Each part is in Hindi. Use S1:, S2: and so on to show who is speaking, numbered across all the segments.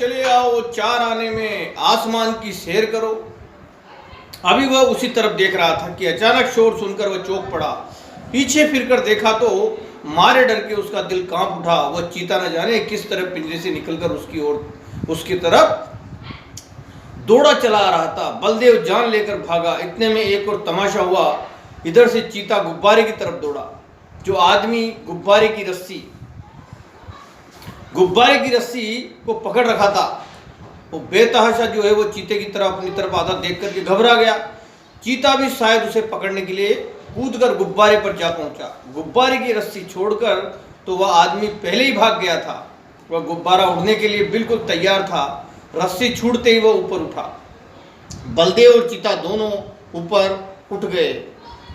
S1: चले आओ, 4 आने में आसमान की सैर करो। अभी वह उसी तरफ देख रहा था कि अचानक शोर सुनकर वह चौंक पड़ा। पीछे फिरकर देखा तो मारे डर के उसका दिल कांप उठा। वह चीता न जाने किस तरह पिंजरे से निकलकर उसकी तरफ दौड़ा चला आ रहा था। बलदेव जान लेकर भागा। इतने में एक और तमाशा हुआ। इधर से चीता गुब्बारे की तरफ दौड़ा। जो आदमी गुब्बारे की रस्सी को पकड़ रखा था, वो बेतहाशा जो है वो चीते की तरफ अपनी तरफ आता देख करके घबरा गया। चीता भी शायद उसे पकड़ने के लिए कूदकर गुब्बारे पर जा पहुंचा। गुब्बारे की रस्सी छोड़कर तो वह आदमी पहले ही भाग गया था। वह गुब्बारा उड़ने के लिए बिल्कुल तैयार था। रस्सी छूटते ही वह ऊपर उठा। बलदेव और चीता दोनों ऊपर उठ गए।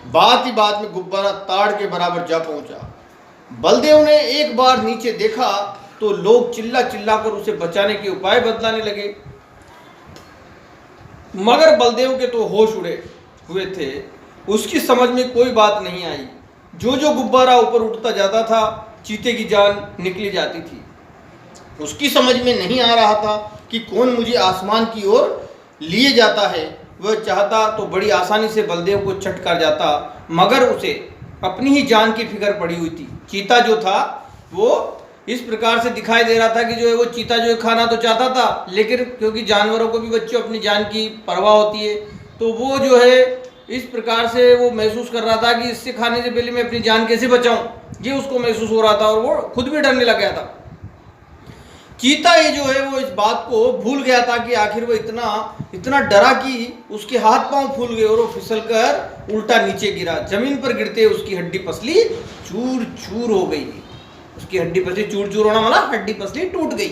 S1: बात ही बात में गुब्बारा ताड़ के बराबर जा पहुंचा। बलदेव ने एक बार नीचे देखा तो लोग चिल्ला चिल्लाकर उसे बचाने के उपाय बतलाने लगे, मगर बलदेव के तो होश उड़े हुए थे। उसकी समझ में कोई बात नहीं आई। जो जो गुब्बारा ऊपर उठता जाता था, चीते की जान निकली जाती थी। उसकी समझ में नहीं आ रहा था कि कौन मुझे आसमान की ओर लिए जाता है। वह चाहता तो बड़ी आसानी से बलदेव को चट कर जाता, मगर उसे अपनी ही जान की फिक्र पड़ी हुई थी। चीता जो था वो इस प्रकार से दिखाई दे रहा था कि जो है वो चीता जो है खाना तो चाहता था, लेकिन क्योंकि जानवरों को भी बच्चों अपनी जान की परवाह होती है, तो वो जो है इस प्रकार से वो महसूस कर रहा था कि इससे खाने से पहले मैं अपनी जान कैसे बचाऊं, ये उसको महसूस हो रहा था और वो खुद भी डरने लग गया था। चीता ये जो है वो इस बात को भूल गया था कि आखिर वो इतना डरा कि उसके हाथ पांव फूल गए और वो फिसलकर उल्टा नीचे गिरा। जमीन पर गिरते उसकी हड्डी पसली चूर चूर हो गई। उसकी हड्डी पसली चूर चूर होना मतलब हड्डी पसली टूट गई।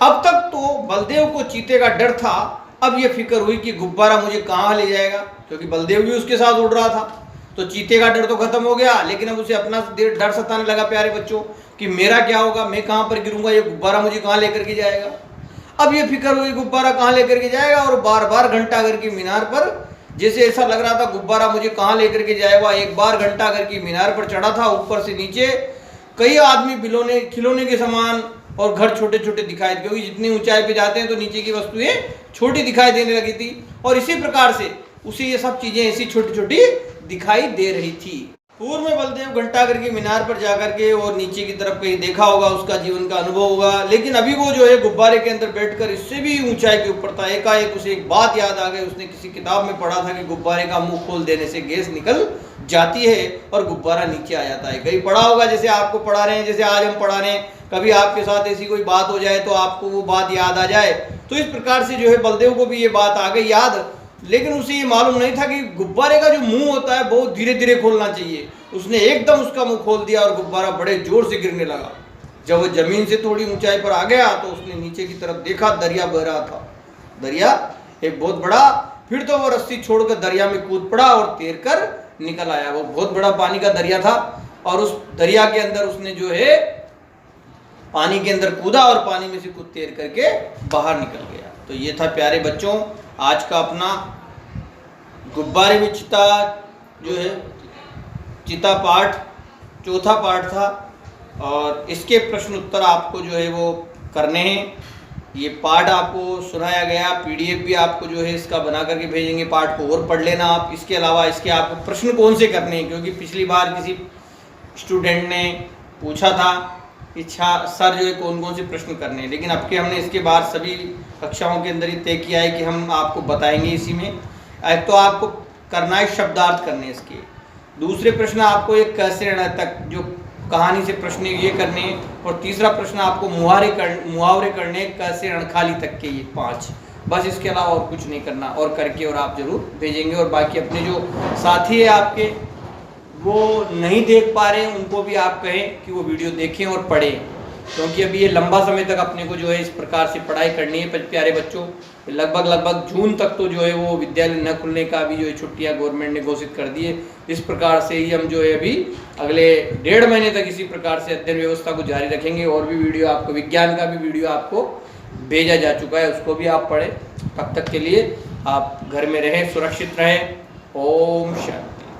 S1: अब तक तो बलदेव को चीते का डर था। अब ये फिक्र हुई कि गुब्बारा मुझे कहाँ ले जाएगा, क्योंकि बलदेव भी उसके साथ उड़ रहा था। तो चीते का डर तो खत्म हो गया, लेकिन अब उसे अपना डर सताने लगा प्यारे बच्चों कि मेरा क्या होगा, मैं कहाँ पर गिरूंगा, ये गुब्बारा मुझे कहाँ लेकर के जाएगा। अब ये फिक्र हुई गुब्बारा कहाँ लेकर के जाएगा, और बार बार घंटाघर की मीनार पर जैसे ऐसा लग रहा था गुब्बारा मुझे कहाँ लेकर के जाएगा। एक बार घंटाघर की मीनार पर चढ़ा था। ऊपर से नीचे कई आदमी खिलौने के समान और घर छोटे छोटे दिखाई, क्योंकि जितनी ऊंचाई पे जाते हैं तो नीचे की वस्तुएं छोटी दिखाई देने लगी थी, और इसी प्रकार से उसे ये सब चीजें ऐसी छोटी छोटी दिखाई दे रही थी। पूर्व में बलदेव घंटाघर की मीनार पर जाकर के और नीचे की तरफ कहीं देखा होगा, उसका जीवन का अनुभव होगा, लेकिन अभी वो जो है गुब्बारे के अंदर बैठकर इससे भी ऊंचाई के ऊपर था। एकाएक उसे एक बात याद आ गई। उसने किसी किताब में पढ़ा था कि गुब्बारे का मुंह खोल देने से गैस निकल जाती है और गुब्बारा नीचे आ जाता है। कहीं पढ़ा होगा, जैसे आपको पढ़ा रहे हैं, जैसे आज हम पढ़ा रहे हैं। कभी आपके साथ ऐसी कोई बात हो जाए तो आपको वो बात याद आ जाए, तो इस प्रकार से जो है बलदेव को भी ये बात आ गई याद, लेकिन उसे ये मालूम नहीं था कि गुब्बारे का जो मुंह होता है बहुत धीरे धीरे खोलना चाहिए। उसने एकदम उसका मुंह खोल दिया और गुब्बारा बड़े जोर से गिरने लगा। जब वो जमीन से थोड़ी ऊंचाई पर आ गया तो उसने नीचे की तरफ देखा, दरिया बह रहा था। दरिया एक बहुत बड़ा। फिर तो वो रस्सी छोड़कर दरिया में कूद पड़ा और तैर कर निकल आया। वो बहुत बड़ा पानी का दरिया था, और उस दरिया के अंदर उसने जो है पानी के अंदर कूदा और पानी में से खुद तैर करके बाहर निकल गया। तो ये था प्यारे बच्चों आज का अपना गुब्बारे में चीता जो है चीता पाठ, चौथा पाठ था, और इसके प्रश्न उत्तर आपको जो है वो करने हैं। ये पाठ आपको सुनाया गया, पीडीएफ भी आपको जो है इसका बना करके भेजेंगे। पाठ को और पढ़ लेना आप। इसके अलावा इसके आपको प्रश्न कौन से करने हैं, क्योंकि पिछली बार किसी स्टूडेंट ने पूछा था इच्छा सर जो है कौन कौन से प्रश्न करने हैं, लेकिन अब के हमने इसके बाद सभी कक्षाओं के अंदर ही तय किया है कि हम आपको बताएंगे इसी में। एक तो आपको करना है शब्दार्थ करने इसके, दूसरे प्रश्न आपको एक कैसे रहना तक जो कहानी से प्रश्न ये करने, और तीसरा प्रश्न आपको मुहावरे करने कैसे रणखाली तक के, ये 5। बस इसके अलावा और कुछ नहीं करना, और करके और आप जरूर भेजेंगे। और बाकी अपने जो साथी है आपके वो नहीं देख पा रहे हैं उनको भी आप कहें कि वो वीडियो देखें और पढ़ें, क्योंकि अभी ये लंबा समय तक अपने को जो है इस प्रकार से पढ़ाई करनी है प्यारे बच्चों। लगभग जून तक तो जो है वो विद्यालय न खुलने का भी जो है छुट्टियां गवर्नमेंट ने घोषित कर दी है। इस प्रकार से ही हम जो है अभी अगले 1.5 महीने तक इसी प्रकार से अध्ययन व्यवस्था को जारी रखेंगे। और भी वीडियो आपको, विज्ञान का भी वीडियो आपको भेजा जा चुका है, उसको भी आप पढ़ें। तब तक के लिए आप घर में रहें, सुरक्षित रहें। ओम शांति।